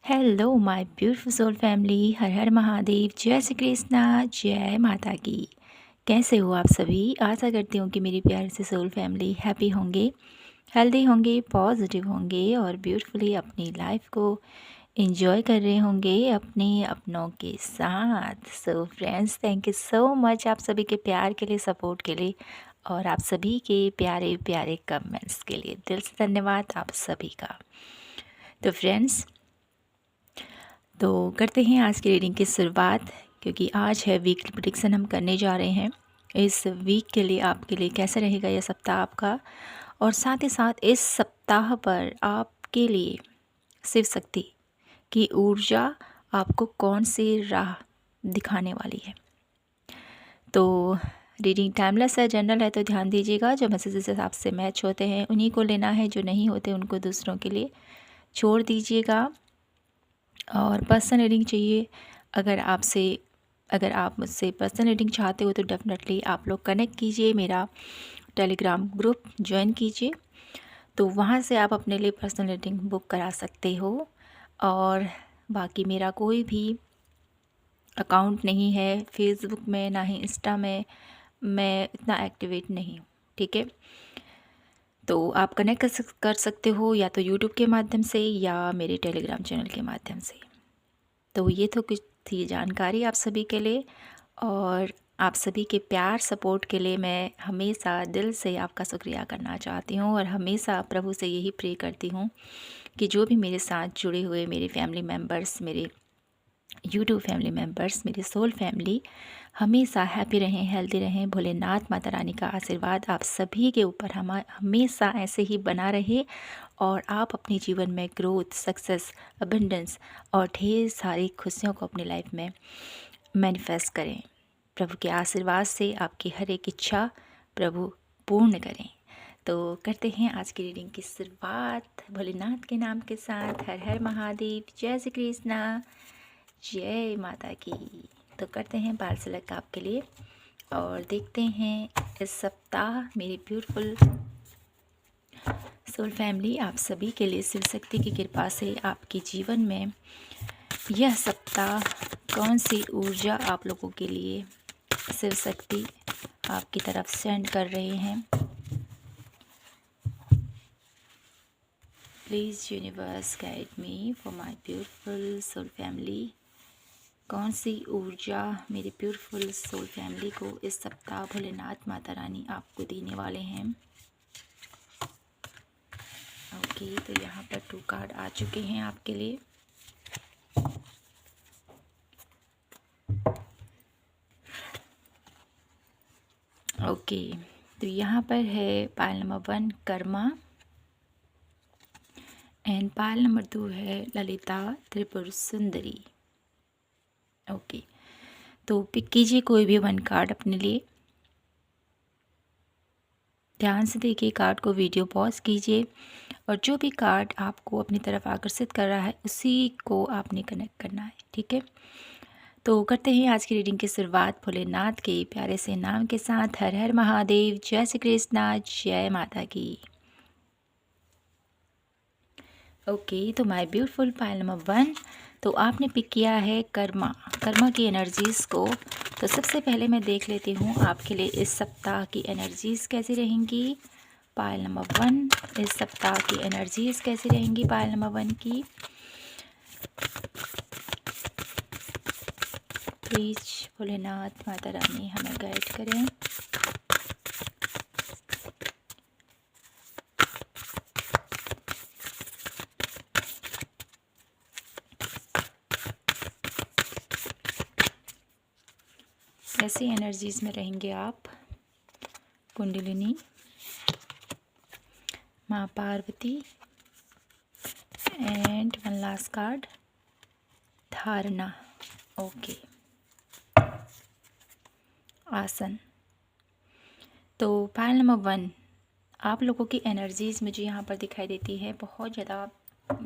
Hello my beautiful soul family. हर हर महादेव, जय श्री कृष्णा, जय माता की। कैसे हो आप सभी? आशा करती हूँ कि मेरी प्यारी सी सोल फैमिली हैप्पी होंगे, हेल्दी होंगे, पॉजिटिव होंगे और ब्यूटीफुली अपनी लाइफ को एंजॉय कर रहे होंगे अपने अपनों के साथ। So friends, thank you so much आप सभी के प्यार के लिए, सपोर्ट के लिए और आप सभी के प्यारे प्यारे कमेंट्स के लिए दिल से धन्यवाद आप सभी का। तो फ्रेंड्स, तो करते हैं आज की रीडिंग की शुरुआत, क्योंकि आज है वीकली प्रेडिक्शन हम करने जा रहे हैं। इस वीक के लिए आपके लिए कैसा रहेगा यह सप्ताह आपका, और साथ ही साथ इस सप्ताह पर आपके लिए शिव शक्ति की ऊर्जा आपको कौन सी राह दिखाने वाली है। तो रीडिंग टाइमलेस है, जनरल है, तो ध्यान दीजिएगा। जो मैसेजेस आपसे मैच होते हैं उन्हीं को लेना है, जो नहीं होते उनको दूसरों के लिए छोड़ दीजिएगा। और पर्सनल रीडिंग चाहिए, अगर आप मुझसे पर्सनल रीडिंग चाहते हो तो डेफ़िनेटली आप लोग कनेक्ट कीजिए, मेरा टेलीग्राम ग्रुप ज्वाइन कीजिए। तो वहाँ से आप अपने लिए पर्सनल रीडिंग बुक करा सकते हो। और बाकी मेरा कोई भी अकाउंट नहीं है फेसबुक में, ना ही इंस्टा में, मैं इतना एक्टिवेट नहीं हूँ, ठीक है। तो आप कनेक्ट कर सकते हो या तो यूट्यूब के माध्यम से या मेरे टेलीग्राम चैनल के माध्यम से। तो ये तो कुछ थी जानकारी आप सभी के लिए, और आप सभी के प्यार सपोर्ट के लिए मैं हमेशा दिल से आपका शुक्रिया करना चाहती हूँ। और हमेशा प्रभु से यही प्रे करती हूँ कि जो भी मेरे साथ जुड़े हुए मेरे फैमिली मेम्बर्स, मेरे यूट्यूब फैमिली मेम्बर्स, मेरी सोल फैमिली हमेशा हैप्पी रहें, हेल्दी रहें। भोलेनाथ माता रानी का आशीर्वाद आप सभी के ऊपर हमेशा ऐसे ही बना रहे, और आप अपने जीवन में ग्रोथ, सक्सेस, अबंडेंस और ढेर सारी खुशियों को अपनी लाइफ में मैनिफेस्ट करें। प्रभु के आशीर्वाद से आपकी हर एक इच्छा प्रभु पूर्ण करें। तो करते हैं आज की रीडिंग की शुरुआत भोलेनाथ के नाम के साथ। हर हर महादेव, जय श्री कृष्णा, जय माता की। तो करते हैं बाल सिलक आपके लिए, और देखते हैं इस सप्ताह मेरी ब्यूटीफुल सोल फैमिली आप सभी के लिए शिव शक्ति की कृपा से आपके जीवन में यह सप्ताह कौन सी ऊर्जा आप लोगों के लिए शिव शक्ति आपकी तरफ सेंड कर रहे हैं। Please universe guide me for my beautiful soul family. कौन सी ऊर्जा मेरी ब्यूटीफुल सोल फैमिली को इस सप्ताह भोलेनाथ माता रानी आपको देने वाले हैं। ओके, तो यहाँ पर 2 कार्ड आ चुके हैं आपके लिए। ओके, तो यहाँ पर है pile number 1 Karma, and Payal number 2 है ललिता त्रिपुर सुंदरी। ओके, तो पिक कीजिए कोई भी 1 कार्ड अपने लिए। ध्यान से देखिए कार्ड को, वीडियो पॉज कीजिए, और जो भी कार्ड आपको अपनी तरफ आकर्षित कर रहा है उसी को आपने कनेक्ट करना है, ठीक है। तो करते हैं आज की रीडिंग की शुरुआत भोलेनाथ के प्यारे से नाम के साथ। हर हर महादेव, जय श्री कृष्णा, जय माता की। ओके, तो माय ब्यूटीफुल पायल नंबर 1, तो आपने पिक किया है कर्मा, कर्मा की एनर्जीज़ को। तो सबसे पहले मैं देख लेती हूँ आपके लिए इस सप्ताह की एनर्जीज़ कैसी रहेंगी। पायल नंबर 1, इस सप्ताह की एनर्जीज़ कैसी रहेंगी पायल नंबर 1 की। प्लीज़ भोलेनाथ माता रानी हमें गाइड करें। ऐसी एनर्जीज़ में रहेंगे आप। कुंडलिनी, माँ पार्वती, एंड 1 लास्ट कार्ड धारणा। ओके, आसन। तो पायल नंबर 1, आप लोगों की एनर्जीज़ मुझे यहाँ पर दिखाई देती है बहुत ज़्यादा,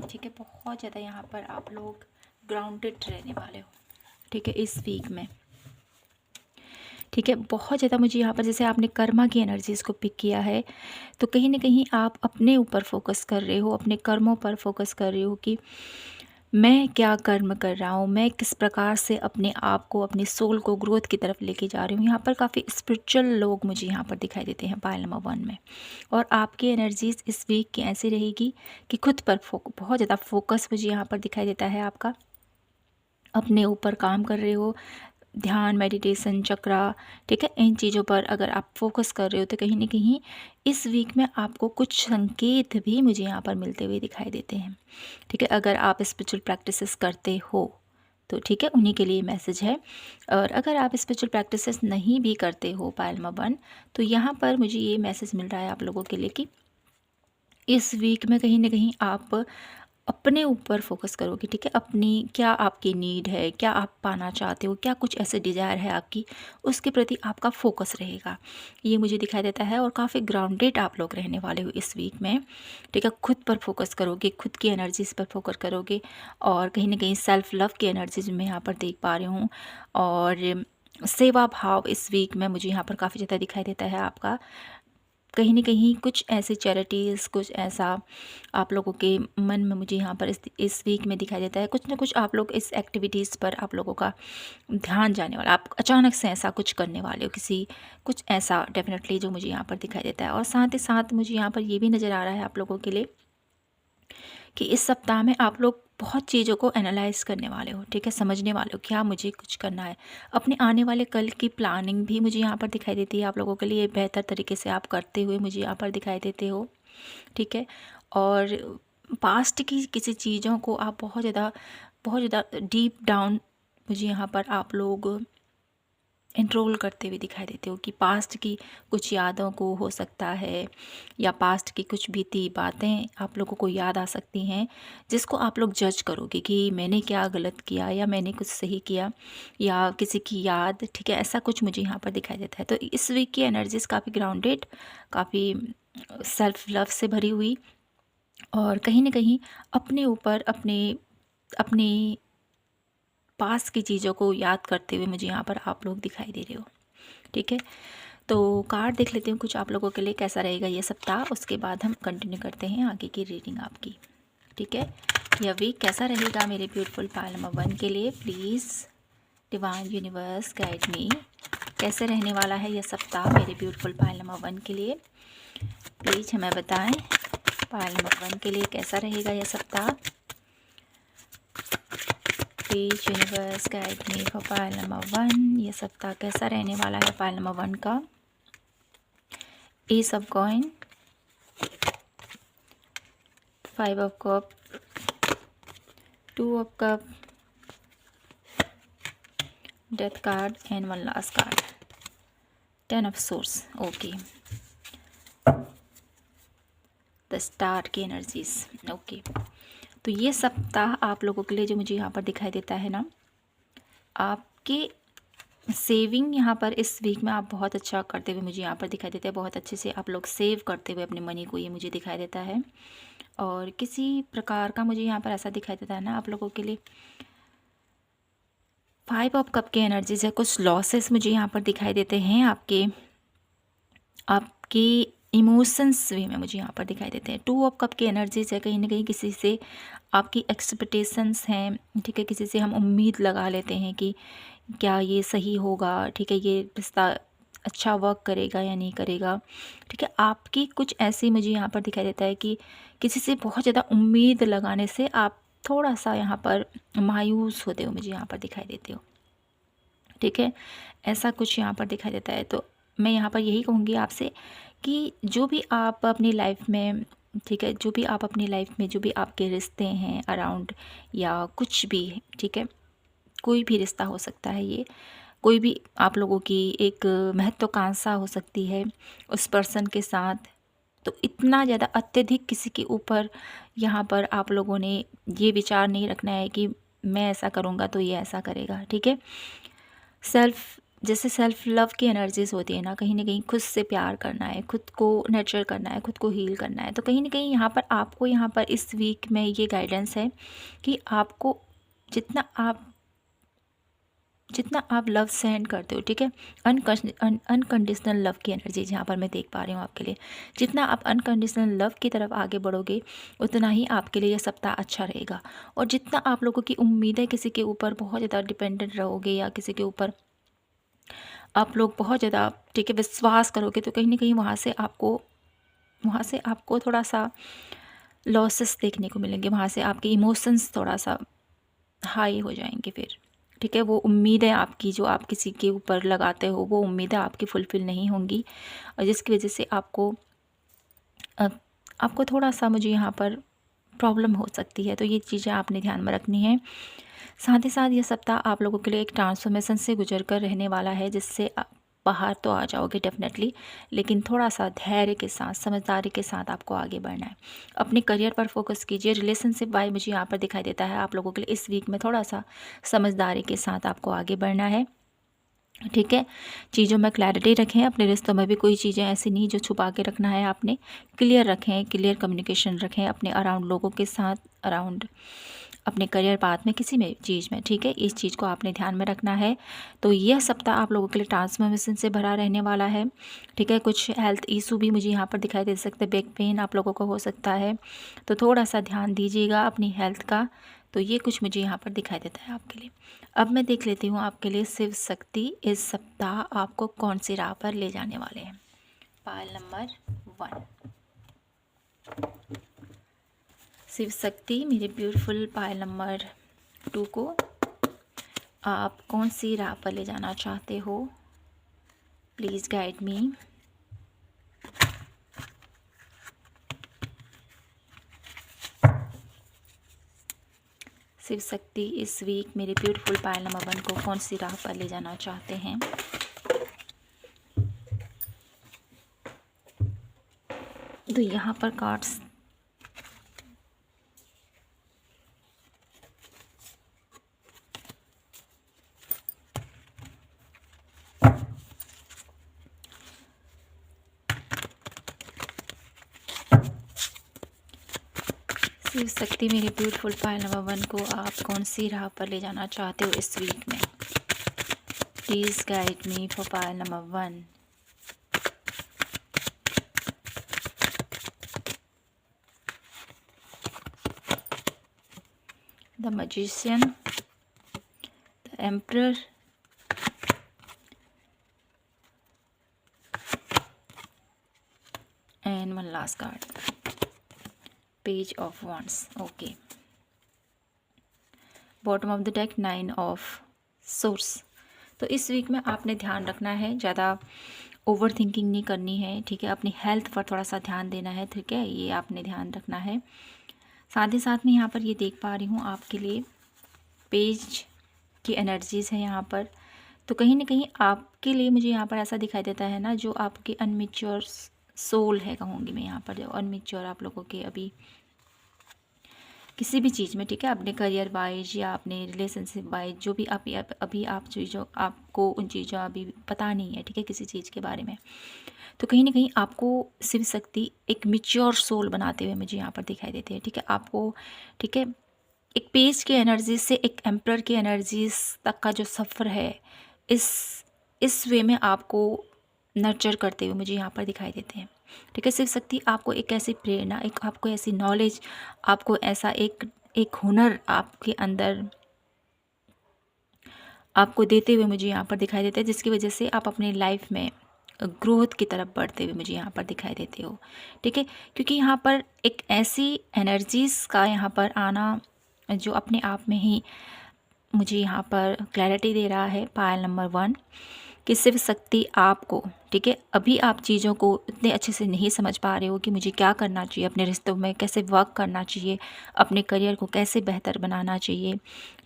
ठीक है। बहुत ज़्यादा यहाँ पर आप लोग ग्राउंडेड रहने वाले हो, ठीक है, इस वीक में, ठीक है। बहुत ज़्यादा मुझे यहाँ पर, जैसे आपने कर्मा की एनर्जीज़ को पिक किया है, तो कहीं ना कहीं आप अपने ऊपर फोकस कर रहे हो, अपने कर्मों पर फोकस कर रहे हो कि मैं क्या कर्म कर रहा हूँ, मैं किस प्रकार से अपने आप को, अपनी सोल को ग्रोथ की तरफ लेके जा रही हूँ। यहाँ पर काफ़ी स्पिरिचुअल लोग मुझे यहाँ पर दिखाई देते हैं पाइल नंबर 1 में। और आपकी एनर्जीज़ इस वीक की ऐसी रहेगी कि खुद पर बहुत ज़्यादा फोकस मुझे यहाँ पर दिखाई देता है आपका। अपने ऊपर काम कर रहे हो, ध्यान, मेडिटेशन, चक्रा, ठीक है, इन चीज़ों पर अगर आप फोकस कर रहे हो तो कहीं न कहीं इस वीक में आपको कुछ संकेत भी मुझे यहाँ पर मिलते हुए दिखाई देते हैं, ठीक है। अगर आप स्पिरिचुअल प्रैक्टिसेस करते हो तो ठीक है, उन्हीं के लिए मैसेज है। और अगर आप स्पिरिचुअल प्रैक्टिसेस नहीं भी करते हो पायल नंबर 1, तो यहाँ पर मुझे ये मैसेज मिल रहा है आप लोगों के लिए कि इस वीक में कहीं न कहीं आप अपने ऊपर फोकस करोगे, ठीक है। अपनी क्या आपकी नीड है, क्या आप पाना चाहते हो, क्या कुछ ऐसे डिज़ायर है आपकी, उसके प्रति आपका फोकस रहेगा, ये मुझे दिखाई देता है। और काफ़ी ग्राउंडेड आप लोग रहने वाले हो इस वीक में, ठीक है। खुद पर फोकस करोगे, खुद की एनर्जीज़ पर फोकस करोगे, और कहीं ना कहीं सेल्फ लव की एनर्जीज मैं यहाँ पर देख पा रही हूँ। और सेवा भाव इस वीक में मुझे यहाँ पर काफ़ी ज़्यादा दिखाई देता है आपका। कहीं न कहीं कुछ ऐसी चैरिटीज़, कुछ ऐसा आप लोगों के मन में मुझे यहाँ पर इस वीक में दिखाई देता है। कुछ ना कुछ आप लोग इस एक्टिविटीज़ पर आप लोगों का ध्यान जाने वाला, आप अचानक से ऐसा कुछ करने वाले हो, किसी कुछ ऐसा डेफ़िनेटली जो मुझे यहाँ पर दिखाई देता है। और साथ ही साथ मुझे यहाँ पर ये भी नज़र आ रहा है आप लोगों के लिए कि इस सप्ताह में आप लोग बहुत चीज़ों को एनालाइज़ करने वाले हो, ठीक है, समझने वाले हो क्या मुझे कुछ करना है। अपने आने वाले कल की प्लानिंग भी मुझे यहाँ पर दिखाई देती है आप लोगों के लिए, बेहतर तरीके से आप करते हुए मुझे यहाँ पर दिखाई देते हो, ठीक है। और पास्ट की किसी चीज़ों को आप बहुत ज़्यादा डीप डाउन मुझे यहाँ पर आप लोग एनरोल करते हुए दिखाई देते हो कि पास्ट की कुछ यादों को हो सकता है, या पास्ट की कुछ बीती बातें आप लोगों को याद आ सकती हैं, जिसको आप लोग जज करोगे कि मैंने क्या गलत किया या मैंने कुछ सही किया, या किसी की याद, ठीक है। ऐसा कुछ मुझे यहाँ पर दिखाई देता है। तो इस वीक की एनर्जीज काफ़ी ग्राउंडेड, काफ़ी सेल्फ लव से भरी हुई, और कहीं ना कहीं अपने ऊपर, अपने अपने पास की चीज़ों को याद करते हुए मुझे यहाँ पर आप लोग दिखाई दे रहे हो, ठीक है। तो कार्ड देख लेते हैं कुछ आप लोगों के लिए कैसा रहेगा ये सप्ताह, उसके बाद हम कंटिन्यू करते हैं आगे की रीडिंग आपकी, ठीक है। यह वीक कैसा रहेगा मेरे ब्यूटीफुल पाइल नंबर 1 के लिए, प्लीज़ डिवाइन यूनिवर्स गाइड मी, कैसे रहने वाला है यह सप्ताह मेरे ब्यूटीफुल पाइल नंबर 1 के लिए, प्लीज़ हमें बताएं। पाइल नंबर 1 के लिए कैसा रहेगा यह सप्ताह, please universe guide me for pile number 1, ये सप्ताह कैसा रहने वाला है पाइल नंबर 1 का। S of coin, 5 of cup, 2 of cup, death card and 1 last card, 10 of source, okay, the star की एनर्जीज, ओके। तो ये सप्ताह आप लोगों के लिए जो मुझे यहाँ पर दिखाई देता है ना, आपके सेविंग यहाँ पर इस वीक में आप बहुत अच्छा करते हुए मुझे यहाँ पर दिखाई देता है, बहुत अच्छे से आप लोग सेव करते हुए अपने मनी को, ये मुझे दिखाई देता है। और किसी प्रकार का मुझे यहाँ पर ऐसा दिखाई देता है ना आप लोगों के लिए, 5 ऑफ कप की एनर्जीज है, कुछ लॉसेस मुझे यहाँ पर दिखाई देते हैं आपके इमोशंस वे में मुझे यहाँ पर दिखाई देते हैं। 2 ऑफ कप की एनर्जीज है, कहीं ना कहीं किसी से आपकी एक्सपेक्टेशंस हैं, ठीक है, किसी से हम उम्मीद लगा लेते हैं कि क्या ये सही होगा, ठीक है, ये रिश्ता अच्छा वर्क करेगा या नहीं करेगा, ठीक है। आपकी कुछ ऐसी मुझे यहाँ पर दिखाई देता है कि किसी से बहुत ज़्यादा उम्मीद लगाने से आप थोड़ा सा यहाँ पर मायूस होते हो, मुझे यहाँ पर दिखाई देते हो, ठीक है, ऐसा कुछ यहाँ पर दिखाई देता है। तो मैं यहाँ पर यही कहूँगी आपसे कि जो भी आप अपनी लाइफ में, ठीक है, जो भी आप अपनी लाइफ में, जो भी आपके रिश्ते हैं अराउंड या कुछ भी, ठीक है, कोई भी रिश्ता हो सकता है, ये कोई भी आप लोगों की एक महत्वाकांक्षा हो सकती है उस पर्सन के साथ। तो इतना ज़्यादा अत्यधिक किसी के ऊपर यहाँ पर आप लोगों ने ये विचार नहीं रखना है कि मैं ऐसा करूँगा तो ये ऐसा करेगा, ठीक है। जैसे सेल्फ लव की एनर्जीज होती है ना कहीं खुद से प्यार करना है, खुद को नर्चर करना है, खुद को हील करना है। तो कहीं ना कहीं यहाँ पर आपको, यहाँ पर इस वीक में ये गाइडेंस है कि आपको जितना आप जितना आप लव सेंड करते हो, ठीक है, अनकंडीशनल लव की एनर्जी यहाँ पर मैं देख पा रही हूँ आपके लिए। जितना आप अनकंडीशनल लव की तरफ आगे बढ़ोगे उतना ही आपके लिए यह सप्ताह अच्छा रहेगा। और जितना आप लोगों की उम्मीदें किसी के ऊपर बहुत ज़्यादा डिपेंडेंट रहोगे या किसी के ऊपर आप लोग बहुत ज़्यादा, ठीक है, विश्वास करोगे, तो कहीं ना कहीं वहाँ से आपको थोड़ा सा लॉसेस देखने को मिलेंगे। वहाँ से आपके इमोशंस थोड़ा सा हाई हो जाएंगे फिर, ठीक है। वो उम्मीदें आपकी जो आप किसी के ऊपर लगाते हो, वो उम्मीदें आपकी फुलफ़िल नहीं होंगी, और जिसकी वजह से अ, आपको थोड़ा सा, मुझे यहाँ पर प्रॉब्लम हो सकती है। तो ये चीज़ें आपने ध्यान में रखनी है। साथ ही साथ ये सप्ताह आप लोगों के लिए एक ट्रांसफॉर्मेशन से गुजर कर रहने वाला है, जिससे आप बाहर तो आ जाओगे डेफिनेटली, लेकिन थोड़ा सा धैर्य के साथ, समझदारी के साथ आपको आगे बढ़ना है। अपने करियर पर फोकस कीजिए। रिलेशनशिप वाइज मुझे यहाँ पर दिखाई देता है आप लोगों के लिए इस वीक में थोड़ा सा समझदारी के साथ आपको आगे बढ़ना है, ठीक है। चीज़ों में क्लैरिटी रखें। अपने रिश्तों में भी कोई चीज़ें ऐसी नहीं जो छुपा के रखना है, आपने क्लियर रखें, क्लियर कम्युनिकेशन रखें अपने अराउंड लोगों के साथ, अराउंड अपने करियर पाथ में, किसी में चीज़ में, ठीक है। इस चीज़ को आपने ध्यान में रखना है। तो यह सप्ताह आप लोगों के लिए ट्रांसफॉर्मेशन से भरा रहने वाला है, ठीक है। कुछ हेल्थ इशू भी मुझे यहाँ पर दिखाई दे सकते हैं, बैक पेन आप लोगों को हो सकता है, तो थोड़ा सा ध्यान दीजिएगा अपनी हेल्थ का। तो ये कुछ मुझे यहाँ पर दिखाई देता है आपके लिए। अब मैं देख लेती हूँ आपके लिए शिव शक्ति इस सप्ताह आपको कौन सी राह पर ले जाने वाले हैं। पायल नंबर 1, शिव शक्ति मेरे ब्यूटीफुल पायल नंबर 2 को आप कौन सी राह पर ले जाना चाहते हो, please guide me. Shiv Shakti इस वीक मेरे ब्यूटीफुल पायल नंबर 1 को कौन सी राह पर ले जाना चाहते हैं। तो यहाँ पर कार्ड्स शिव शक्ति मेरे ब्यूटीफुल पायल नंबर 1 को आप कौन सी राह पर ले जाना चाहते हो इस वीक में, please guide me for pile number 1। The magician, the emperor, and one last card, page of wands. Okay, bottom of the deck 9 of source. तो इस वीक में आपने ध्यान रखना है, ज़्यादा ओवर थिंकिंग नहीं करनी है, ठीक है। अपनी हेल्थ पर थोड़ा सा ध्यान देना है, ठीक है, ये आपने ध्यान रखना है। साथ ही साथ में यहाँ पर ये देख पा रही हूँ आपके लिए पेज की एनर्जीज़ है यहाँ पर। तो कहीं ना कहीं आपके लिए मुझे यहाँ पर ऐसा दिखाई देता है ना, जो आपके अनमेच्योर सोल है, कहूँगी मैं यहाँ पर, जो अनमेच्योर आप लोगों के अभी किसी भी चीज़ में, ठीक है, अपने करियर वाइज या अपने रिलेशनशिप वाइज, जो भी अभी आप चीज़ों, आपको उन चीज़ों अभी पता नहीं है, ठीक है, किसी चीज़ के बारे में। तो कहीं ना कहीं आपको शिव शक्ति एक मेच्योर सोल बनाते हुए मुझे यहाँ पर दिखाई देते हैं, ठीक है। आपको, ठीक है, एक पेज की एनर्जी से एक एम्परर की एनर्जीज तक का जो सफ़र है, इस वे में आपको नर्चर करते हुए मुझे यहाँ पर दिखाई देते हैं, ठीक है। शिव शक्ति आपको एक ऐसी प्रेरणा, एक आपको ऐसी नॉलेज, आपको ऐसा एक हुनर आपके अंदर आपको देते हुए मुझे यहाँ पर दिखाई देता है, जिसकी वजह से आप अपनी लाइफ में ग्रोथ की तरफ बढ़ते हुए मुझे यहाँ पर दिखाई देते हो, ठीक है। क्योंकि यहाँ पर एक ऐसी एनर्जीज़ का यहाँ पर आना जो अपने आप में ही मुझे यहाँ पर क्लैरिटी दे रहा है, पायल नंबर 1, कि शिव शक्ति आपको, ठीक है, अभी आप चीज़ों को इतने अच्छे से नहीं समझ पा रहे हो कि मुझे क्या करना चाहिए, अपने रिश्तों में कैसे वर्क करना चाहिए, अपने करियर को कैसे बेहतर बनाना चाहिए,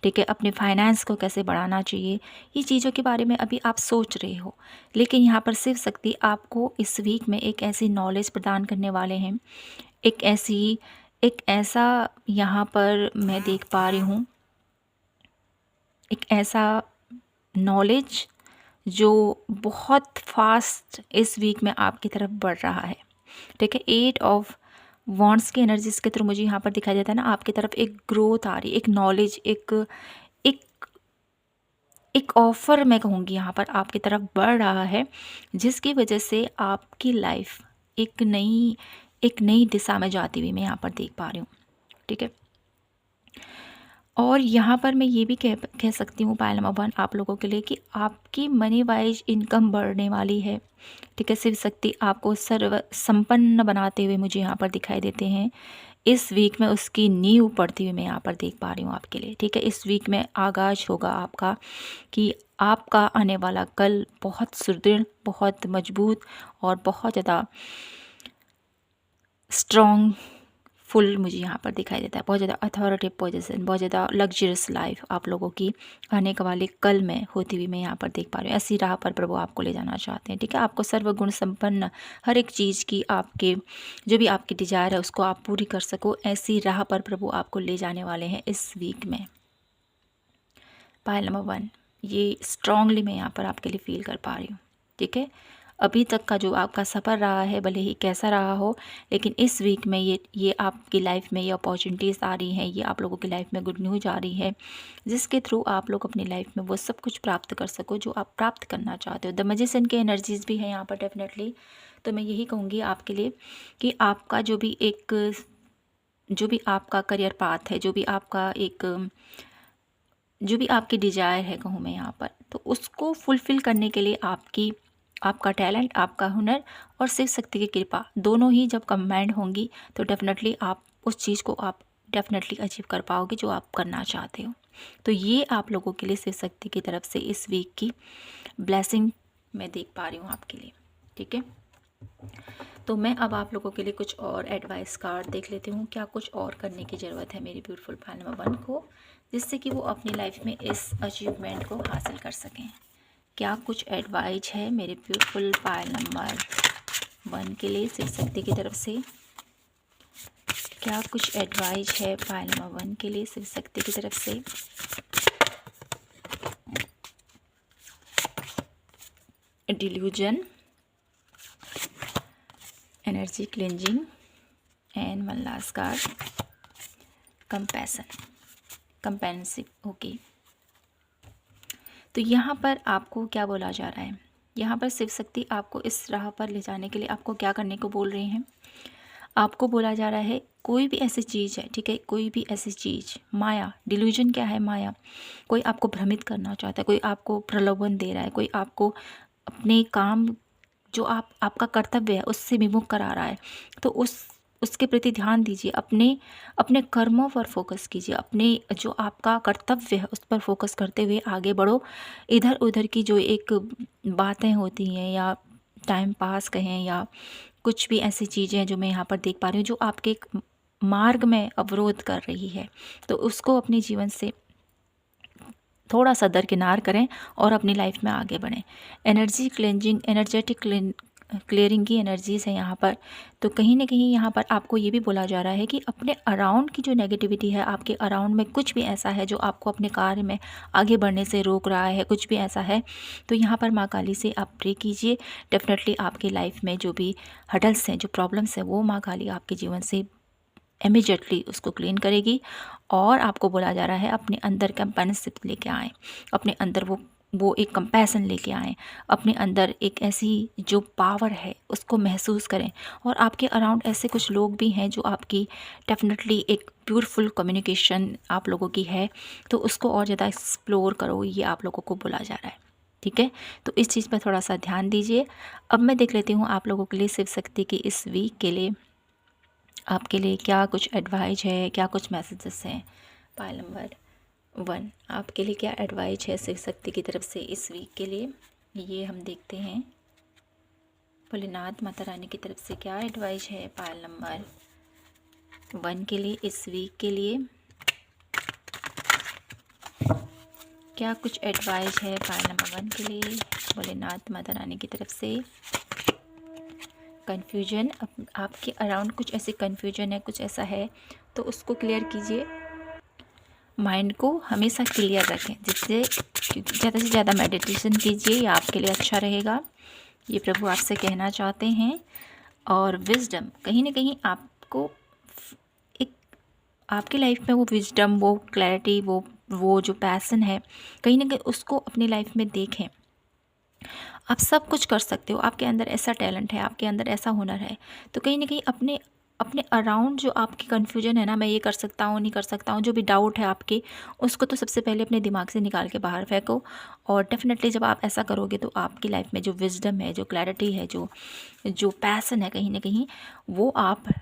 ठीक है, अपने फाइनेंस को कैसे बढ़ाना चाहिए, ये चीज़ों के बारे में अभी आप सोच रहे हो। लेकिन यहाँ पर शिव शक्ति आपको इस वीक में एक ऐसी नॉलेज प्रदान करने वाले हैं, एक ऐसा यहाँ पर मैं देख पा रही हूँ, एक ऐसा नॉलेज जो बहुत फास्ट इस वीक में आपकी तरफ बढ़ रहा है, ठीक है। 8 ऑफ वॉन्ड्स की एनर्जीज के थ्रू मुझे यहाँ पर दिखाई देता है ना, आपकी तरफ एक ग्रोथ आ रही है, एक नॉलेज, एक एक ऑफ़र मैं कहूँगी यहाँ पर आपकी तरफ बढ़ रहा है, जिसकी वजह से आपकी लाइफ एक नई दिशा में जाती हुई मैं यहाँ पर देख पा रही हूँ। ठीक है। और यहाँ पर मैं ये भी कह सकती हूँ पायल नंबर 1 आप लोगों के लिए कि आपकी मनी वाइज इनकम बढ़ने वाली है। ठीक है। शिव शक्ति आपको सर्व संपन्न बनाते हुए मुझे यहाँ पर दिखाई देते हैं। इस वीक में उसकी नींव पड़ती हुई मैं यहाँ पर देख पा रही हूँ आपके लिए। ठीक है। इस वीक में आगाज होगा आपका कि आपका आने वाला कल बहुत सुदृढ़, बहुत मजबूत और बहुत ज़्यादा स्ट्रॉन्ग फुल मुझे यहाँ पर दिखाई देता है। बहुत ज़्यादा अथॉरिटी पोजीशन, बहुत ज़्यादा लग्जरियस लाइफ आप लोगों की आने के वाले कल में होती हुई मैं यहाँ पर देख पा रही हूँ। ऐसी राह पर प्रभु आपको ले जाना चाहते हैं। ठीक है। आपको सर्वगुण संपन्न हर एक चीज़ की आपके जो भी आपकी डिज़ायर है उसको आप पूरी कर सको, ऐसी राह पर प्रभु आपको ले जाने वाले हैं इस वीक में। पायल नंबर 1 ये स्ट्रांगली मैं यहाँ पर आपके लिए फील कर पा रही हूँ। ठीक है। अभी तक का जो आपका सफ़र रहा है, भले ही कैसा रहा हो, लेकिन इस वीक में ये आपकी लाइफ में ये अपॉर्चुनिटीज़ आ रही हैं, ये आप लोगों की लाइफ में गुड न्यूज़ आ रही है, जिसके थ्रू आप लोग अपनी लाइफ में वो सब कुछ प्राप्त कर सको जो आप प्राप्त करना चाहते हो। द मैजिशियन की एनर्जीज़ भी हैं यहाँ पर डेफिनेटली। तो मैं यही कहूँगी आपके लिए कि आपका जो भी आपका करियर पाथ है, जो भी आपकी डिज़ायर है कहूँ मैं यहाँ पर, तो उसको फुलफ़िल करने के लिए आपका टैलेंट, आपका हुनर और शिव शक्ति की कृपा दोनों ही जब कंबाइंड होंगी तो डेफिनेटली आप उस चीज़ को आप डेफिनेटली अचीव कर पाओगे जो आप करना चाहते हो। तो ये आप लोगों के लिए शिव शक्ति की तरफ से इस वीक की ब्लेसिंग मैं देख पा रही हूँ आपके लिए। ठीक है। तो मैं अब आप लोगों के लिए कुछ और एडवाइस कार्ड देख लेती हूँ, क्या कुछ और करने की ज़रूरत है मेरी ब्यूटीफुल पायल नंबर 1 को, जिससे कि वो अपनी लाइफ में इस अचीवमेंट को हासिल कर सकें। क्या कुछ एडवाइस है मेरे ब्यूटीफुल पायल नंबर 1 के लिए शिव शक्ति की तरफ से? क्या कुछ एडवाइस है पायल नंबर 1 के लिए शिव शक्ति की तरफ से? Delusion, energy cleansing and one last card कंपेंसिव। ओके। तो यहाँ पर आपको क्या बोला जा रहा है? यहाँ पर शिव शक्ति आपको इस राह पर ले जाने के लिए आपको क्या करने को बोल रहे हैं? आपको बोला जा रहा है कोई भी ऐसी चीज़ है, ठीक है, कोई भी ऐसी चीज़, माया, डिल्यूजन क्या है? माया। कोई आपको भ्रमित करना चाहता है, कोई आपको प्रलोभन दे रहा है, कोई आपको अपने काम जो आपका कर्तव्य है उससे विमुख करा रहा है। तो उसके प्रति ध्यान दीजिए, अपने कर्मों पर फोकस कीजिए, अपने जो आपका कर्तव्य है उस पर फोकस करते हुए आगे बढ़ो। इधर उधर की जो एक बातें होती हैं या टाइम पास कहें या कुछ भी ऐसी चीज़ें जो मैं यहाँ पर देख पा रही हूँ जो आपके एक मार्ग में अवरोध कर रही है, तो उसको अपने जीवन से थोड़ा सा दरकिनार करें और अपनी लाइफ में आगे बढ़ें। एनर्जी क्लेंजिंग, एनर्जेटिक क्लियरिंग की एनर्जीज़ है यहाँ पर। तो कहीं ना कहीं यहाँ पर आपको ये भी बोला जा रहा है कि अपने अराउंड की जो नेगेटिविटी है, आपके अराउंड में कुछ भी ऐसा है जो आपको अपने कार्य में आगे बढ़ने से रोक रहा है, कुछ भी ऐसा है, तो यहाँ पर माँ काली से आप प्रे कीजिए। डेफिनेटली आपकी लाइफ में जो भी हडल्स हैं, जो प्रॉब्लम्स हैं, वो माँ काली आपके जीवन से इमीडिएटली उसको क्लीन करेगी। और आपको बोला जा रहा है अपने अंदर कंपेनिशिप लेके आएँ, अपने अंदर वो एक कंपैशन लेके आएँ, अपने अंदर एक ऐसी जो पावर है उसको महसूस करें। और आपके अराउंड ऐसे कुछ लोग भी हैं जो आपकी डेफिनेटली एक ब्यूटीफुल कम्युनिकेशन आप लोगों की है, तो उसको और ज़्यादा एक्सप्लोर करो, ये आप लोगों को बोला जा रहा है। ठीक है। तो इस चीज़ पर थोड़ा सा ध्यान दीजिए। अब मैं देख लेती हूँ आप लोगों के लिए शिव शक्ति की इस वीक के लिए आपके लिए क्या कुछ एडवाइस है, क्या कुछ मैसेजेस हैं। पायल नंबर 1 आपके लिए क्या एडवाइस है शिव शक्ति की तरफ से इस वीक के लिए, ये हम देखते हैं। भोलेनाथ माता रानी की तरफ से क्या एडवाइस है पायल नंबर 1 के लिए इस वीक के लिए? क्या कुछ एडवाइस है पायल नंबर 1 के लिए भोलेनाथ माता रानी की तरफ से? कन्फ्यूजन, आपके अराउंड कुछ ऐसी कन्फ्यूजन है, कुछ ऐसा है, तो उसको क्लियर कीजिए। माइंड को हमेशा क्लियर रखें, जिससे ज़्यादा से ज़्यादा मेडिटेशन कीजिए, ये आपके लिए अच्छा रहेगा, ये प्रभु आपसे कहना चाहते हैं। और विजडम, कहीं ना कहीं आपको एक आपकी लाइफ में वो विजडम, वो क्लैरिटी, वो वो जो पैसन है कहीं ना कहीं उसको अपनी लाइफ में देखें। आप सब कुछ कर सकते हो, आपके अंदर ऐसा टैलेंट है, आपके अंदर ऐसा हुनर है, तो कहीं ना कहीं अपने अपने अराउंड जो आपकी कन्फ्यूजन है ना, मैं ये कर सकता हूँ नहीं कर सकता हूँ, जो भी डाउट है आपके, उसको तो सबसे पहले अपने दिमाग से निकाल के बाहर फेंको। और डेफिनेटली जब आप ऐसा करोगे तो आपकी लाइफ में जो विजडम है, जो क्लैरिटी है, जो जो पैसन है कहीं ना कहीं, वो आप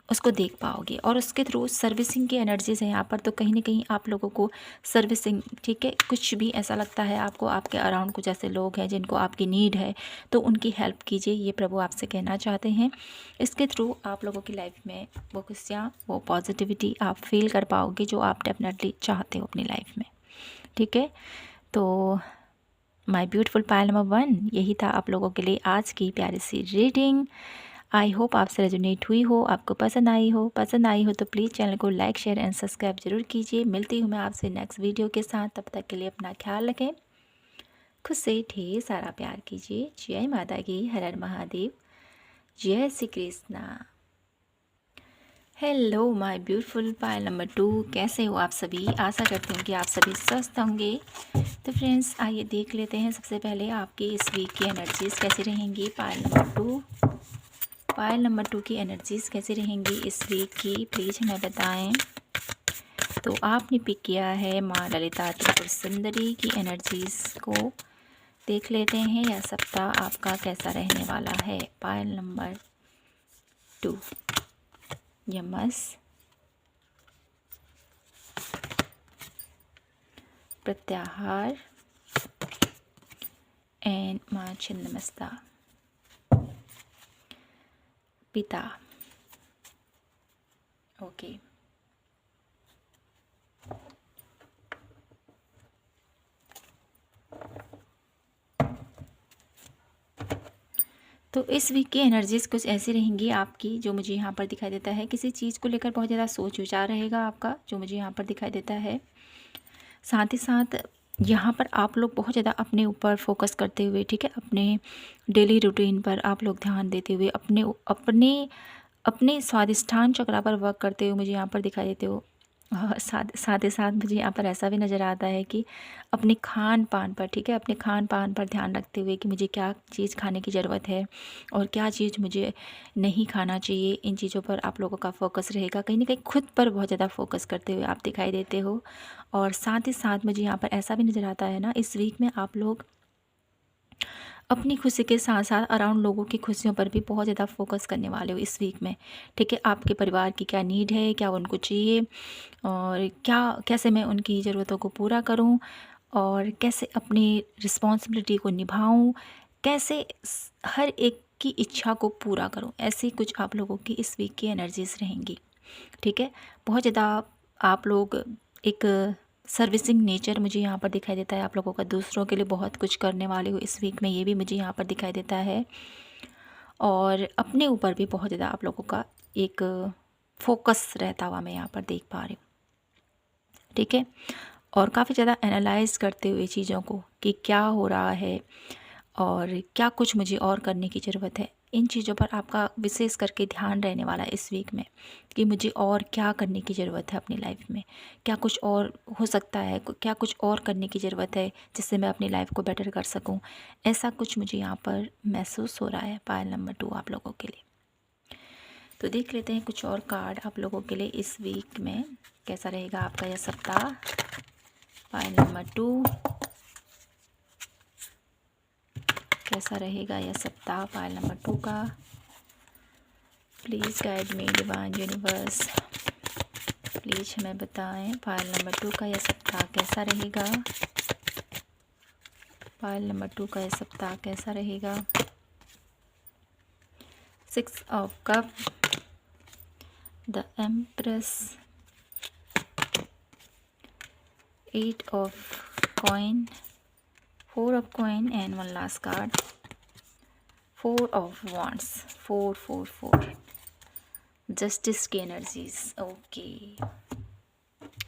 उसको देख पाओगे। और उसके थ्रू सर्विसिंग की एनर्जीज़ है यहाँ पर, तो कहीं ना कहीं आप लोगों को सर्विसिंग, ठीक है, कुछ भी ऐसा लगता है आपको, आपके अराउंड कुछ ऐसे लोग हैं जिनको आपकी नीड है, तो उनकी हेल्प कीजिए, ये प्रभु आपसे कहना चाहते हैं। इसके थ्रू आप लोगों की लाइफ में वो खुशियाँ, वो पॉजिटिविटी आप फील कर पाओगे जो आप डेफिनेटली चाहते हो अपनी लाइफ में, ठीक है। तो माय ब्यूटीफुल पायल नंबर 1, यही था आप लोगों के लिए आज की प्यारी सी रीडिंग। आई होप आपसे रेजोनेट हुई हो, आपको पसंद आई हो। पसंद आई हो तो प्लीज़ चैनल को लाइक शेयर एंड सब्सक्राइब जरूर कीजिए। मिलती हूँ मैं आपसे नेक्स्ट वीडियो के साथ, तब तक के लिए अपना ख्याल रखें, खुद से ढेर सारा प्यार कीजिए। जय माता की, हर हर महादेव, जय Shri Krishna. Hello my beautiful Payal number 2, कैसे हो आप सभी? आशा करती हूँ कि आप सभी स्वस्थ होंगे। तो फ्रेंड्स आइए देख लेते हैं सबसे पहले आपकी इस वीक की एनर्जीज़ कैसी रहेंगी। पायल नंबर 2, पायल नंबर 2 की एनर्जीज़ कैसी रहेंगी इस वीक की, प्लीज़ हमें बताएं। तो आपने पिक किया है माँ ललिता त्रिपुर सुंदरी की एनर्जीज़ को देख लेते हैं, यह सप्ताह आपका कैसा रहने वाला है। पायल नंबर 2, यमस, प्रत्याहार एंड माँ छिन्नमस्ता, पिता। ओके, तो इस वीक की एनर्जीज़ कुछ ऐसी रहेंगी आपकी, जो मुझे यहाँ पर दिखाई देता है। किसी चीज़ को लेकर बहुत ज़्यादा सोच विचार रहेगा आपका, जो मुझे यहाँ पर दिखाई देता है। साथ ही साथ यहाँ पर आप लोग बहुत ज़्यादा अपने ऊपर फोकस करते हुए, ठीक है, अपने डेली रूटीन पर आप लोग ध्यान देते हुए, अपने अपने अपने स्वादिष्ठान चक्र पर वर्क करते हुए मुझे यहाँ पर दिखाई देते हो। साथ साथ ही साथ मुझे यहाँ पर ऐसा भी नज़र आता है कि अपने खान पान पर, ठीक है, अपने खान पान पर ध्यान रखते हुए कि मुझे क्या चीज़ खाने की ज़रूरत है और क्या चीज़ मुझे नहीं खाना चाहिए, इन चीज़ों पर आप लोगों का फोकस रहेगा। कहीं ना कहीं खुद पर बहुत ज़्यादा फोकस करते हुए आप दिखाई देते हो। और साथ ही साथ मुझे यहाँ पर ऐसा भी नज़र आता है ना, इस वीक में आप लोग अपनी खुशी के साथ साथ अराउंड लोगों की खुशियों पर भी बहुत ज़्यादा फोकस करने वाले हो इस वीक में, ठीक है। आपके परिवार की क्या नीड है, क्या उनको चाहिए, और क्या कैसे मैं उनकी ज़रूरतों को पूरा करूं, और कैसे अपनी रिस्पॉन्सिबिलिटी को निभाऊं, कैसे हर एक की इच्छा को पूरा करूं, ऐसी कुछ आप लोगों की इस वीक की एनर्जीज रहेंगी, ठीक है। बहुत ज़्यादा आप लोग एक सर्विसिंग नेचर मुझे यहाँ पर दिखाई देता है आप लोगों का, दूसरों के लिए बहुत कुछ करने वाले हो इस वीक में, ये भी मुझे यहाँ पर दिखाई देता है। और अपने ऊपर भी बहुत ज़्यादा आप लोगों का एक फोकस रहता हुआ मैं यहाँ पर देख पा रही हूँ, ठीक है। और काफ़ी ज़्यादा एनालाइज करते हुए चीज़ों को कि क्या हो रहा है और क्या कुछ मुझे और करने की ज़रूरत है, इन चीज़ों पर आपका विशेष करके ध्यान रहने वाला है इस वीक में कि मुझे और क्या करने की ज़रूरत है अपनी लाइफ में, क्या कुछ और हो सकता है, क्या कुछ और करने की ज़रूरत है जिससे मैं अपनी लाइफ को बेटर कर सकूं। ऐसा कुछ मुझे यहाँ पर महसूस हो रहा है पायल नंबर 2 आप लोगों के लिए। तो देख लेते हैं कुछ और कार्ड आप लोगों के लिए इस वीक में कैसा रहेगा आपका यह सप्ताह। पायल नंबर 2, कैसा रहेगा यह सप्ताह पायल नंबर 2 का। Please guide me divine universe, please हमें बताएं पायल नंबर 2 का यह सप्ताह कैसा रहेगा। पायल नंबर 2 का यह सप्ताह कैसा रहेगा। 6 of cup, the empress, 8 of coin, 4 of coin and one last card, 4 of wands, 4 4 4, justice की एनर्जीज। ओके,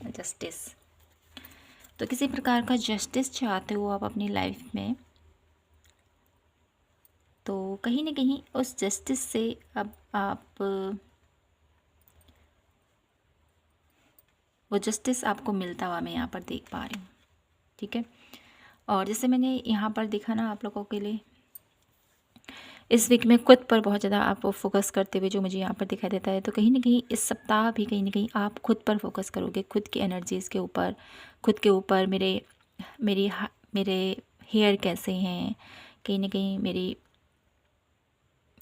जस्टिस, तो किसी प्रकार का जस्टिस चाहते हो आप अपनी लाइफ में, तो कहीं ना कहीं उस जस्टिस से अब आप वो जस्टिस आपको मिलता हुआ मैं यहाँ पर देख पा रही हूँ। ठीक है, और जैसे मैंने यहाँ पर देखा ना आप लोगों के लिए, इस वीक में खुद पर बहुत ज़्यादा आप फोकस करते हुए जो मुझे यहाँ पर दिखाई देता है, तो कहीं ना कहीं इस सप्ताह भी कहीं ना कहीं आप खुद पर फोकस करोगे, खुद की एनर्जीज़ के ऊपर, खुद के ऊपर। मेरे हेयर कैसे हैं, कहीं ना कहीं मेरी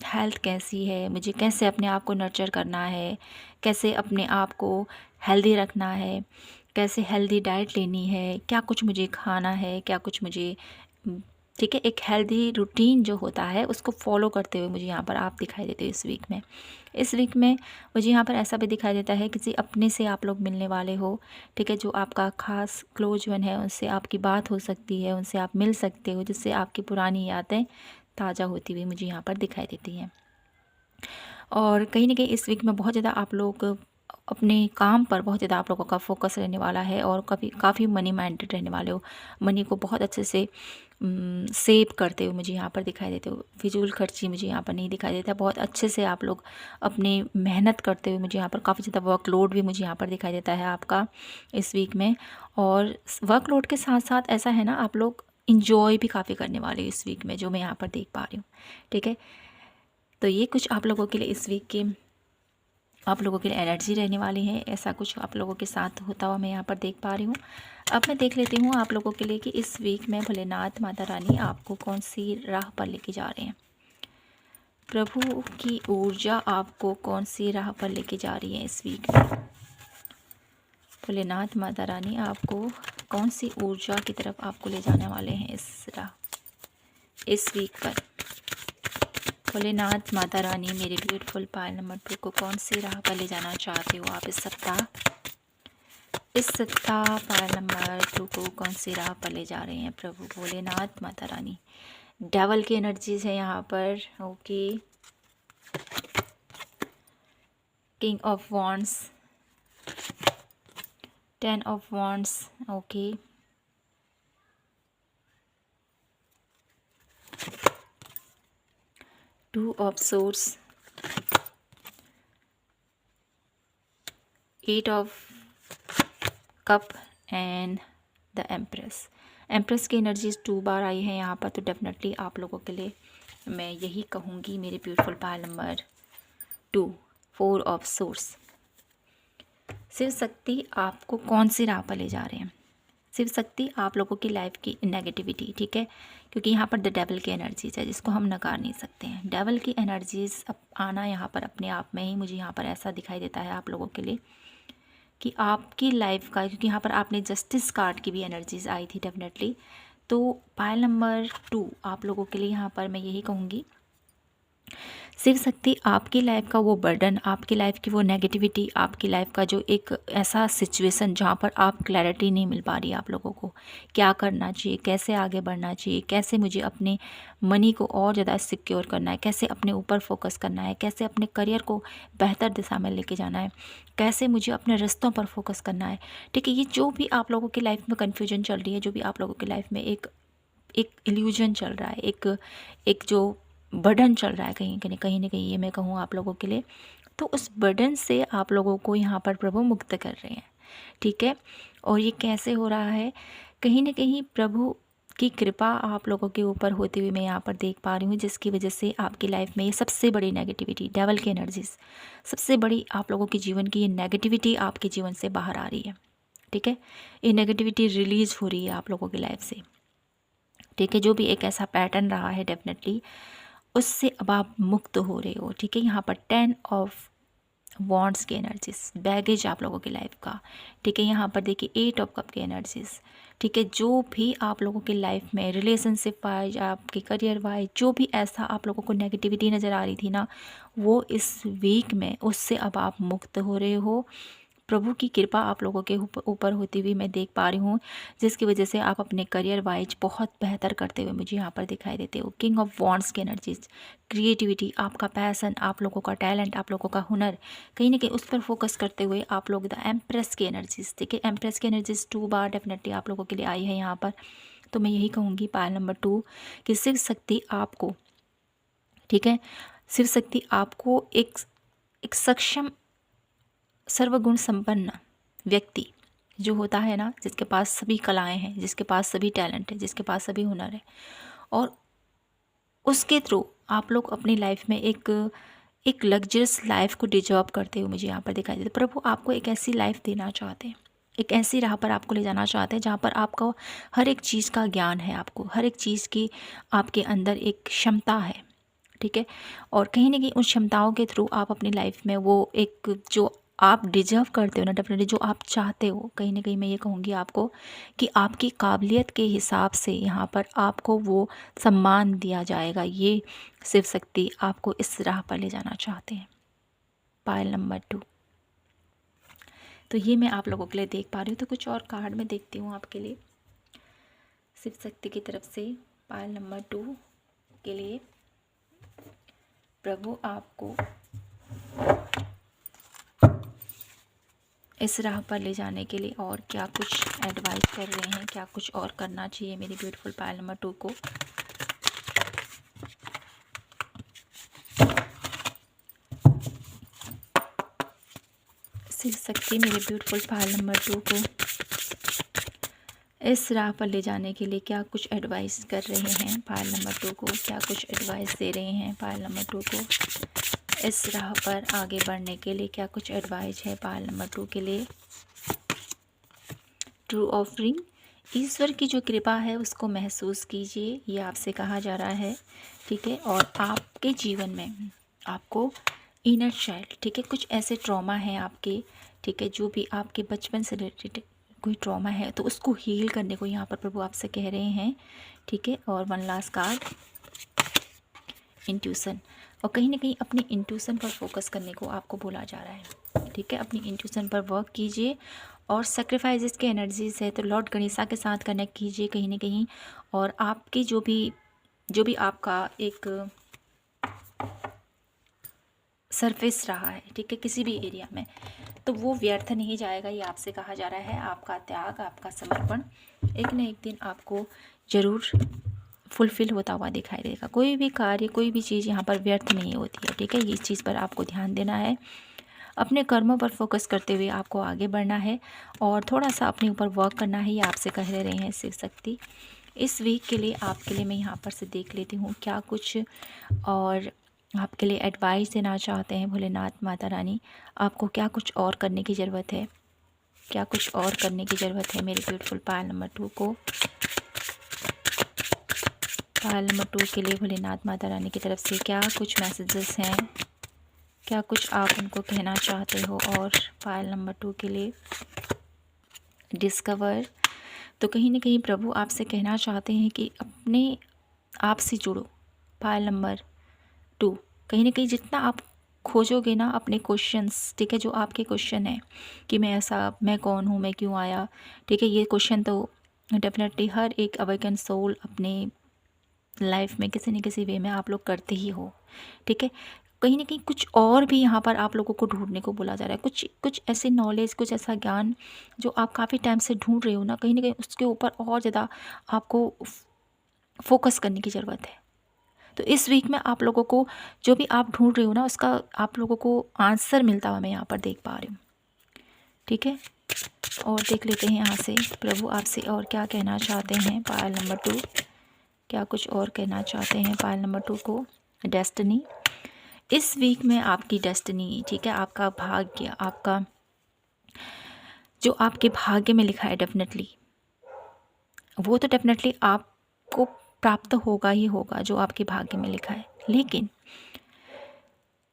हेल्थ कैसी है, मुझे कैसे अपने आप को नर्चर करना है, कैसे अपने आप को हेल्दी रखना है, कैसे हेल्दी डाइट लेनी है, क्या कुछ मुझे खाना है, क्या कुछ मुझे ठीक है, एक हेल्दी रूटीन जो होता है उसको फॉलो करते हुए मुझे यहाँ पर आप दिखाई देते हो इस वीक में मुझे यहाँ पर ऐसा भी दिखाई देता है किसी अपने से आप लोग मिलने वाले हो। ठीक है, जो आपका खास क्लोज वन है, उनसे आपकी बात हो सकती है, उनसे आप मिल सकते हो, जिससे आपकी पुरानी यादें ताज़ा होती हुई मुझे यहाँ पर दिखाई देती हैं। और कहीं ना कहीं इस वीक में बहुत ज़्यादा आप लोग अपने काम पर बहुत ज़्यादा आप लोगों का फोकस रहने वाला है, और काफ़ी मनी माइंडेड रहने वाले हो। मनी को बहुत अच्छे से सेव करते हुए मुझे यहाँ पर दिखाई देते हो। फिजूल खर्ची मुझे यहाँ पर नहीं दिखाई देता। बहुत अच्छे से आप लोग अपनी मेहनत करते हुए मुझे यहाँ पर, काफ़ी ज़्यादा वर्कलोड भी मुझे यहाँ पर दिखाई देता है आपका इस वीक में। और वर्कलोड के साथ साथ ऐसा है ना, आप लोग इंजॉय भी काफ़ी करने वाले हो इस वीक में, जो मैं यहाँ पर देख पा रही हूँ। ठीक है, तो ये कुछ आप लोगों के लिए इस वीक के आप लोगों के लिए एनर्जी रहने वाली है। ऐसा कुछ आप लोगों के साथ होता हुआ मैं यहाँ पर देख पा रही हूँ। अब मैं देख लेती हूँ आप लोगों के लिए कि इस वीक में भोलेनाथ माता रानी आपको कौन सी राह पर लेके जा रहे हैं। प्रभु की ऊर्जा आपको कौन सी राह पर लेके जा रही है इस वीक में। भोलेनाथ माता रानी आपको कौन सी ऊर्जा की तरफ आपको ले जाने वाले हैं इस वीक पर। भोलेनाथ माता रानी मेरे ब्यूटीफुल पायल नंबर 2 को कौन सी राह पर ले जाना चाहते हो आप इस सप्ताह पायल नंबर 2 को कौन सी राह पर ले जा रहे हैं प्रभु भोलेनाथ माता रानी। डेवल की एनर्जीज है यहाँ पर। Okay, king of wands, 10 of wands, okay, two of source, 8 of cup and the empress की एनर्जीज 2 बार आई है यहाँ पर। तो डेफिनेटली आप लोगों के लिए मैं यही कहूँगी मेरे beautiful Payal number 2, 4 of source. Shiv Shakti आपको कौन सी राह पर ले जा रहे हैं। शिव शक्ति आप लोगों की लाइफ की नेगेटिविटी, ठीक है, क्योंकि यहाँ पर द डेवल की एनर्जीज है जिसको हम नकार नहीं सकते हैं। डेवल की एनर्जीज अब आना यहाँ पर अपने आप में ही मुझे यहाँ पर ऐसा दिखाई देता है आप लोगों के लिए कि आपकी लाइफ का, क्योंकि यहाँ पर आपने जस्टिस कार्ड की भी एनर्जीज आई थी डेफिनेटली। तो पायल नंबर 2 आप लोगों के लिए यहाँ पर मैं यही कहूँगी, शिव शक्ति आपकी लाइफ का वो बर्डन, आपकी लाइफ की वो नेगेटिविटी, आपकी लाइफ का जो एक ऐसा सिचुएशन जहाँ पर आप क्लैरिटी नहीं मिल पा रही है आप लोगों को, क्या करना चाहिए, कैसे आगे बढ़ना चाहिए, कैसे मुझे अपने मनी को और ज़्यादा सिक्योर करना है, कैसे अपने ऊपर फोकस करना है, कैसे अपने करियर को बेहतर दिशा में लेके जाना है, कैसे मुझे अपने रिश्तों पर फोकस करना है। ठीक है, ये जो भी आप लोगों की लाइफ में कन्फ्यूजन चल रही है, जो भी आप लोगों की लाइफ में एक इल्यूजन चल रहा है, एक जो बर्डन चल रहा है कहीं ना कहीं, ये मैं कहूँ आप लोगों के लिए, तो उस बर्डन से आप लोगों को यहाँ पर प्रभु मुक्त कर रहे हैं। ठीक है, और ये कैसे हो रहा है, कहीं ना कहीं प्रभु की कृपा आप लोगों के ऊपर होती हुई मैं यहाँ पर देख पा रही हूँ, जिसकी वजह से आपकी लाइफ में ये सबसे बड़ी नेगेटिविटी, डेवल की एनर्जीज, सबसे बड़ी आप लोगों के जीवन की ये नेगेटिविटी आपके जीवन से बाहर आ रही है। ठीक है, ये नेगेटिविटी रिलीज हो रही है आप लोगों की लाइफ से। ठीक है, जो भी एक ऐसा पैटर्न रहा है डेफिनेटली उससे अब आप मुक्त हो रहे हो। ठीक है, यहाँ पर 10 ऑफ वॉन्ड्स की एनर्जीज, बैगेज आप लोगों की लाइफ का। ठीक है, यहाँ पर देखिए 8 ऑफ कप की एनर्जीज। ठीक है, जो भी आप लोगों की लाइफ में रिलेशनशिप वाइज, आपके करियर वाइज, जो भी ऐसा आप लोगों को नेगेटिविटी नज़र आ रही थी ना, वो इस वीक में उससे अब आप मुक्त हो रहे हो। प्रभु की कृपा आप लोगों के ऊपर होती हुई मैं देख पा रही हूँ, जिसकी वजह से आप अपने करियर वाइज बहुत बेहतर करते हुए मुझे यहाँ पर दिखाई देते हो। किंग ऑफ वॉन्ड्स की एनर्जीज, क्रिएटिविटी, आपका पैसन, आप लोगों का टैलेंट, आप लोगों का हुनर, कहीं ना कहीं उस पर फोकस करते हुए आप लोग द एम्प्रेस की एनर्जीज। ठीक है, एम्प्रेस की एनर्जीज 2 बार डेफिनेटली आप लोगों के लिए आई है यहाँ पर। तो मैं यही कहूँगी पायल नंबर 2 कि शिव शक्ति आपको, ठीक है, शिव शक्ति आपको एक सक्षम सर्वगुण संपन्न व्यक्ति जो होता है ना, जिसके पास सभी कलाएं हैं, जिसके पास सभी टैलेंट है, जिसके पास सभी हुनर है, और उसके थ्रू आप लोग अपनी लाइफ में एक लग्जरियस लाइफ को डिजर्व करते हुए मुझे यहाँ पर दिखाई देते। प्रभु आपको एक ऐसी लाइफ देना चाहते हैं, एक ऐसी राह पर आपको ले जाना चाहते हैं जहाँ पर आपको हर एक चीज़ का ज्ञान है, आपको हर एक चीज़ की आपके अंदर एक क्षमता है, ठीक है। और कहीं ना कहीं उन क्षमताओं के थ्रू आप अपनी लाइफ में वो एक जो आप डिजर्व करते हो ना, डेफिनेटली जो आप चाहते हो, कहीं ना कहीं मैं ये कहूँगी आपको कि आपकी काबिलियत के हिसाब से यहाँ पर आपको वो सम्मान दिया जाएगा। ये शिव शक्ति आपको इस राह पर ले जाना चाहते हैं। पायल नंबर 2, तो ये मैं आप लोगों के लिए देख पा रही हूँ। तो कुछ और कार्ड में देखती हूँ आपके लिए शिव शक्ति की तरफ से। पायल नंबर 2 के लिए प्रभु आपको इस राह पर ले जाने के लिए और क्या कुछ एडवाइस कर रहे हैं, क्या कुछ और करना चाहिए मेरी ब्यूटीफुल पायल नंबर 2 को। शिव शक्ति मेरे ब्यूटीफुल पायल नंबर 2 को इस राह पर ले जाने के लिए क्या कुछ एडवाइस कर रहे हैं। पायल नंबर 2 को क्या कुछ एडवाइस दे रहे हैं। पायल नंबर 2 को इस राह पर आगे बढ़ने के लिए क्या कुछ एडवाइस है पायल नंबर 2 के लिए। ट्रू ऑफरिंग, ईश्वर की जो कृपा है उसको महसूस कीजिए, ये आपसे कहा जा रहा है, ठीक है। और आपके जीवन में आपको इनर चाइल्ड, ठीक है, कुछ ऐसे ट्रॉमा हैं आपके, ठीक है, जो भी आपके बचपन से रिलेटेड कोई ट्रॉमा है तो उसको हील करने को यहाँ पर प्रभु आपसे कह रहे हैं, ठीक है। और वन लास्ट कार्ड, इंट्यूशन, और कहीं ना कहीं अपनी इंट्यूशन पर फोकस करने को आपको बोला जा रहा है, ठीक है। अपनी इंट्यूशन पर वर्क कीजिए और सेक्रीफाइसेस के एनर्जीज है तो लॉर्ड गणेशा के साथ कनेक्ट कीजिए कहीं ना कहीं। और आपकी जो भी आपका एक सरफेस रहा है, ठीक है, किसी भी एरिया में, तो वो व्यर्थ नहीं जाएगा, ये आपसे कहा जा रहा है। आपका त्याग, आपका समर्पण एक न एक दिन आपको ज़रूर फुलफ़िल होता हुआ दिखाई देगा। कोई भी कार्य, कोई भी चीज़ यहाँ पर व्यर्थ नहीं होती है, ठीक है। इस चीज़ पर आपको ध्यान देना है, अपने कर्मों पर फोकस करते हुए आपको आगे बढ़ना है और थोड़ा सा अपने ऊपर वर्क करना है, ये आपसे कह रहे हैं शिव शक्ति। इस वीक के लिए आपके लिए मैं यहाँ पर से देख लेती हूँ क्या कुछ और आपके लिए एडवाइस देना चाहते हैं भोलेनाथ माता रानी। आपको क्या कुछ और करने की ज़रूरत है, क्या कुछ और करने की ज़रूरत है मेरे ब्यूटीफुल पायल नंबर 2 को। पायल नंबर 2 के लिए भोलेनाथ माता रानी की तरफ से क्या कुछ मैसेजेस हैं, क्या कुछ आप उनको कहना चाहते हो। और पायल नंबर 2 के लिए डिस्कवर, तो कहीं ना कहीं प्रभु आपसे कहना चाहते हैं कि अपने आप से जुड़ो। पायल नंबर 2, कहीं ना कहीं जितना आप खोजोगे ना अपने क्वेश्चंस, ठीक है, जो आपके क्वेश्चन है कि मैं कौन हूँ, मैं क्यों आया, ठीक है, ये क्वेश्चन तो डेफिनेटली हर एक अवेकन सोल अपने लाइफ में किसी न किसी वे में आप लोग करते ही हो, ठीक है। कहीं ना कहीं कुछ और भी यहाँ पर आप लोगों को ढूंढने को बोला जा रहा है, कुछ कुछ ऐसे नॉलेज, कुछ ऐसा ज्ञान जो आप काफ़ी टाइम से ढूंढ रहे हो ना, कहीं ना कहीं उसके ऊपर और ज़्यादा आपको फोकस करने की ज़रूरत है। तो इस वीक में आप लोगों को जो भी आप ढूंढ रहे हो ना उसका आप लोगों को आंसर मिलता हुआ मैं यहाँ पर देख पा रही हूँ, ठीक है। और देख लेते हैं यहाँ से प्रभु आपसे और क्या कहना चाहते हैं। पायल नंबर 2 क्या कुछ और कहना चाहते हैं पायल नंबर 2 को। डेस्टिनी, इस वीक में आपकी डेस्टिनी, ठीक है, आपका भाग्य, आपका जो आपके भाग्य में लिखा है डेफिनेटली वो तो डेफिनेटली आपको प्राप्त होगा ही होगा जो आपके भाग्य में लिखा है। लेकिन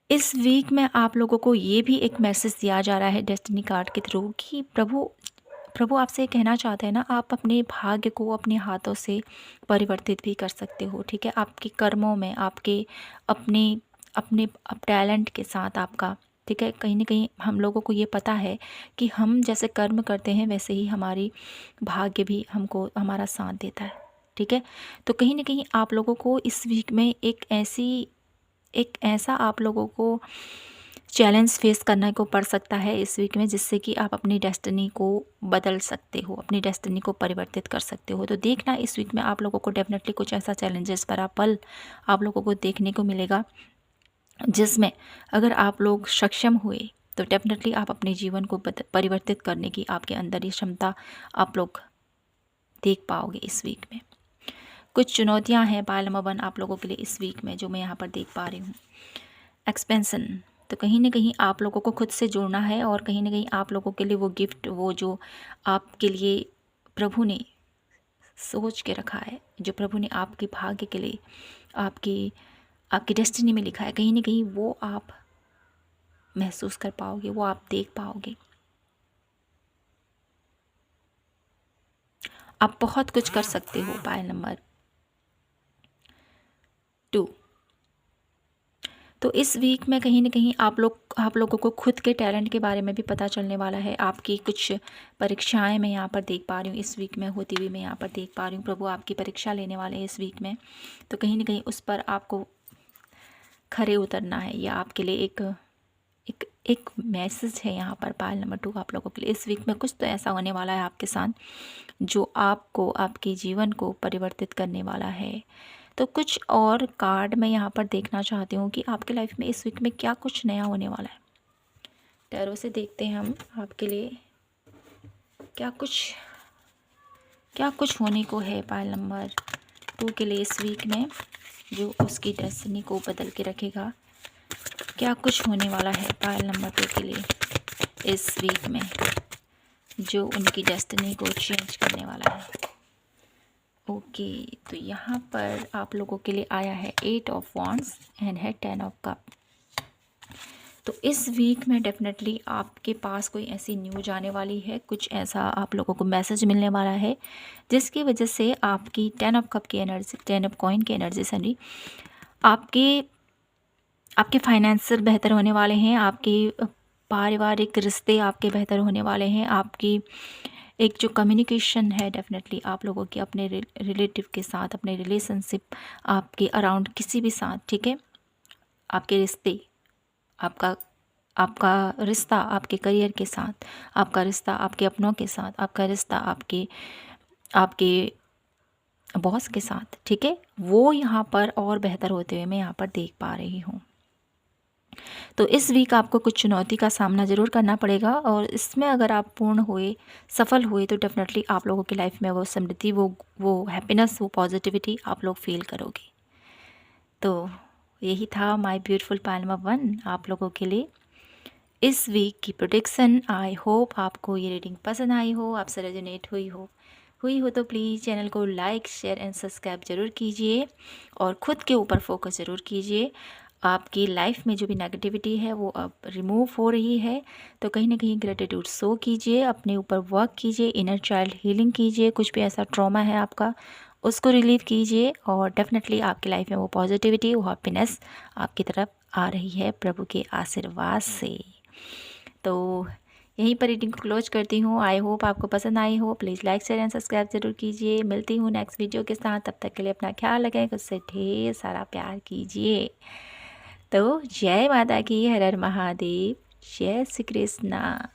इस वीक में आप लोगों को ये भी एक मैसेज दिया जा रहा है डेस्टिनी कार्ड के थ्रू कि प्रभु आपसे कहना चाहते हैं ना, आप अपने भाग्य को अपने हाथों से परिवर्तित भी कर सकते हो, ठीक है। आपके कर्मों में, आपके अपने अपने टैलेंट के साथ आपका, ठीक है। कहीं ना कहीं हम लोगों को ये पता है कि हम जैसे कर्म करते हैं वैसे ही हमारी भाग्य भी हमको हमारा साथ देता है, ठीक है। तो कहीं ना कहीं आप लोगों को इस वीक में एक ऐसा आप लोगों को चैलेंज फेस करने को पड़ सकता है इस वीक में, जिससे कि आप अपनी डेस्टिनी को बदल सकते हो, अपनी डेस्टिनी को परिवर्तित कर सकते हो। तो देखना इस वीक में आप लोगों को डेफिनेटली कुछ ऐसा चैलेंजेस भरा पल आप लोगों को देखने को मिलेगा जिसमें अगर आप लोग सक्षम हुए, तो डेफिनेटली आप अपने जीवन को परिवर्तित करने की आपके अंदर ये क्षमता आप लोग देख पाओगे इस वीक में। कुछ चुनौतियां हैं पायल नंबर 1 आप लोगों के लिए इस वीक में जो मैं यहाँ पर देख पा रही हूँ। एक्सपेंसन, तो कहीं ना कहीं आप लोगों को खुद से जोड़ना है और कहीं ना कहीं आप लोगों के लिए वो गिफ्ट, वो जो आपके लिए प्रभु ने सोच के रखा है, जो प्रभु ने आपके भाग्य के लिए आपकी आपकी डेस्टिनी में लिखा है, कहीं ना कहीं वो आप महसूस कर पाओगे, वो आप देख पाओगे। आप बहुत कुछ कर सकते हो पायल नंबर 2। तो इस वीक में कहीं ना कहीं आप लोगों को खुद के टैलेंट के बारे में भी पता चलने वाला है। आपकी कुछ परीक्षाएं मैं यहाँ पर देख पा रही हूँ, इस वीक में होती हुई मैं यहाँ पर देख पा रही हूँ। प्रभु आपकी परीक्षा लेने वाले हैं इस वीक में, तो कहीं ना कहीं उस पर आपको खरे उतरना है। या आपके लिए एक मैसेज है यहाँ पर पायल नंबर 2 आप लोगों के लिए। इस वीक में कुछ तो ऐसा होने वाला है आपके साथ जो आपको आपके जीवन को परिवर्तित करने वाला है। तो कुछ और कार्ड मैं यहाँ पर देखना चाहती हूँ कि आपके लाइफ में इस वीक में क्या कुछ नया होने वाला है। टैरो से देखते हैं हम आपके लिए क्या कुछ होने को है पायल नंबर 2 के लिए इस वीक में, जो उसकी डेस्टिनी को बदल के रखेगा। क्या कुछ होने वाला है पायल नंबर 2 के लिए इस वीक में, जो उनकी डेस्टिनी को चेंज करने वाला है। ओके, तो यहाँ पर आप लोगों के लिए आया है 8 ऑफ वॉन्ड्स एंड है 10 ऑफ कप। तो इस वीक में डेफिनेटली आपके पास कोई ऐसी न्यूज आने वाली है, कुछ ऐसा आप लोगों को मैसेज मिलने वाला है जिसकी वजह से आपकी 10 ऑफ कप की एनर्जी, 10 ऑफ कॉइन की एनर्जी सॉरी, आपके फाइनेंशियल बेहतर होने वाले हैं, आपके पारिवारिक रिश्ते आपके बेहतर होने वाले हैं, आपकी एक जो कम्युनिकेशन है डेफिनेटली आप लोगों की अपने रिलेटिव के साथ, अपने रिलेशनशिप आपके अराउंड किसी भी साथ, ठीक है, आपके रिश्ते, आपका रिश्ता आपके करियर के साथ, आपका रिश्ता आपके अपनों के साथ, आपका रिश्ता आपके बॉस के साथ, ठीक है, वो यहाँ पर और बेहतर होते हुए मैं यहाँ पर देख पा रही हूँ। तो इस वीक आपको कुछ चुनौती का सामना ज़रूर करना पड़ेगा और इसमें अगर आप पूर्ण हुए, सफल हुए, तो डेफिनेटली आप लोगों की लाइफ में वो समृद्धि, वो हैप्पीनेस, वो पॉजिटिविटी आप लोग फील करोगे। तो यही था माय ब्यूटीफुल पायल नंबर 1 आप लोगों के लिए इस वीक की प्रोडिक्शन। आई होप आपको ये रीडिंग पसंद आई हो, आपसे रेजोनेट हुई हो तो प्लीज़ चैनल को लाइक, शेयर एंड सब्सक्राइब ज़रूर कीजिए और ख़ुद के ऊपर फोकस ज़रूर कीजिए। आपकी लाइफ में जो भी नेगेटिविटी है वो अब रिमूव हो रही है, तो कहीं ना कहीं ग्रेटिट्यूड शो कीजिए, अपने ऊपर वर्क कीजिए, इनर चाइल्ड हीलिंग कीजिए, कुछ भी ऐसा ट्रॉमा है आपका उसको रिलीव कीजिए और डेफिनेटली आपकी लाइफ में वो पॉजिटिविटी, वो हैप्पीनेस आपकी तरफ आ रही है प्रभु के आशीर्वाद से। तो यहीं पर रीडिंग को क्लोज करती हूँ। आई होप आपको पसंद आई हो। Please like, share and subscribe जरूर कीजिए। मिलती हूँ नेक्स्ट वीडियो के साथ, तब तक के लिए अपना ख्याल रखें, उससे ढेर सारा प्यार कीजिए। तो जय माता की, हर हर महादेव, जय श्री कृष्णा।